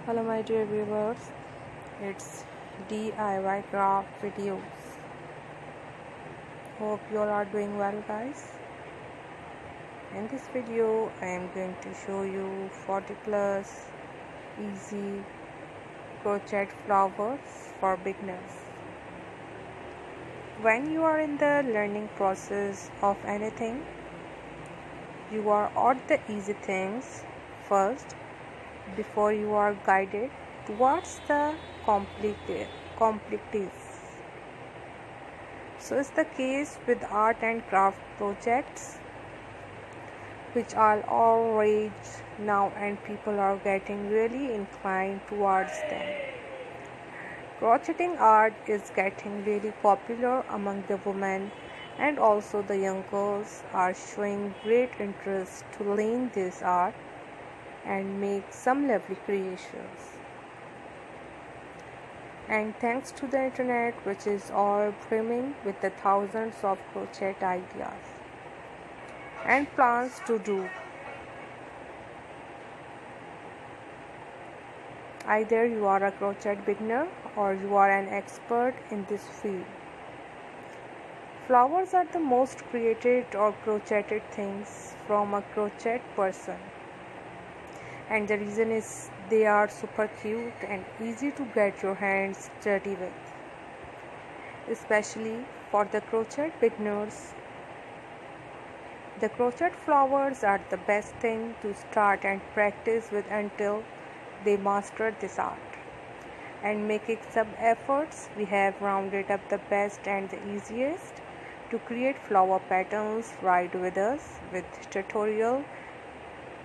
Hello my dear viewers, it's DIY craft videos. Hope you all are doing well guys. In this video I am going to show you 40 plus easy crochet flowers for beginners. When you are in the learning process of anything, you are at the easy things first before you are guided towards the complexities. So is the case with art and craft projects, which are all rage now and people are getting really inclined towards them. Crocheting art is getting really popular among the women, and also the young girls are showing great interest to learn this art and make some lovely creations. And thanks to the internet, which is all brimming with the thousands of crochet ideas and plans to do. Either you are a crochet beginner or you are an expert in this field. Flowers are the most created or crocheted things from a crochet person. And the reason is they are super cute and easy to get your hands dirty with. Especially for the crochet beginners, the crochet flowers are the best thing to start and practice with until they master this art. And making some efforts, we have rounded up the best and the easiest to create flower patterns right with us with tutorial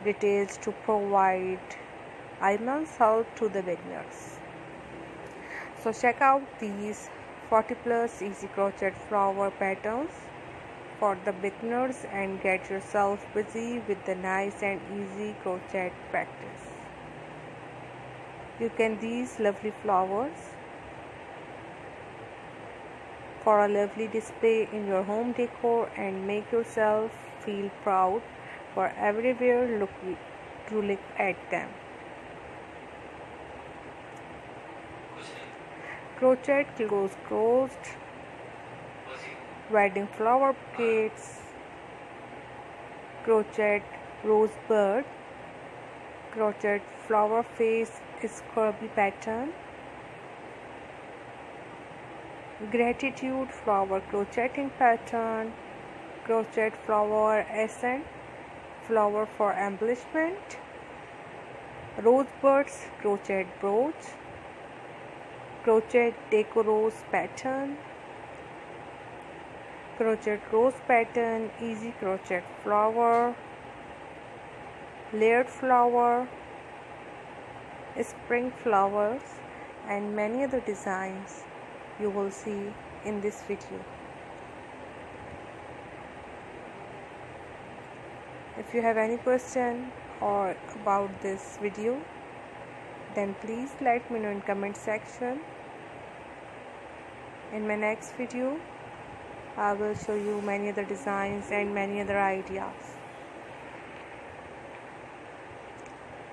details to provide immense help to the beginners. So check out these 40 plus easy crochet flower patterns for the beginners and get yourself busy with the nice and easy crochet practice. You can these lovely flowers for a lovely display in your home decor and make yourself feel proud for everywhere look at them. Crochet closed, wedding flower bouquets, crochet rosebud, crochet flower face scrubby pattern, gratitude flower crocheting pattern, crochet flower accent, flower for embellishment, rosebuds crochet brooch, crochet deco rose pattern, crochet rose pattern, easy crochet flower, layered flower, spring flowers, and many other designs you will see in this video. If you have any question or about this video, then please let me know in comment section. In my next video, I will show you many other designs and many other ideas.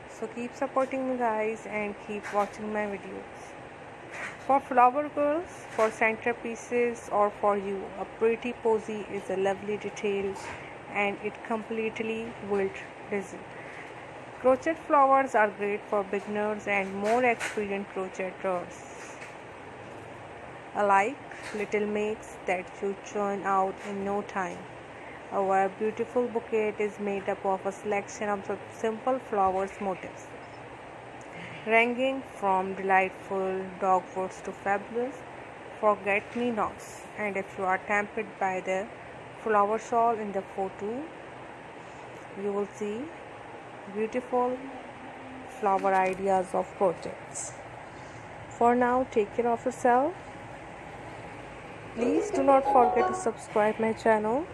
So keep supporting me guys and keep watching my videos. For flower girls, for centerpieces, or for you, a pretty posy is a lovely detail and it completely will result. Crochet flowers are great for beginners and more experienced crocheters alike. Little makes that you churn out in no time. Our beautiful bouquet is made up of a selection of simple flowers motifs, ranging from delightful dogwoods to fabulous forget-me-nots. And if you are tempted by the flower shawl in the photo, you will see beautiful flower ideas of projects. For now, take care of yourself. Please do not forget to subscribe my channel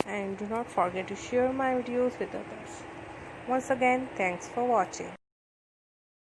and do not forget to share my videos with others. Once again, thanks for watching.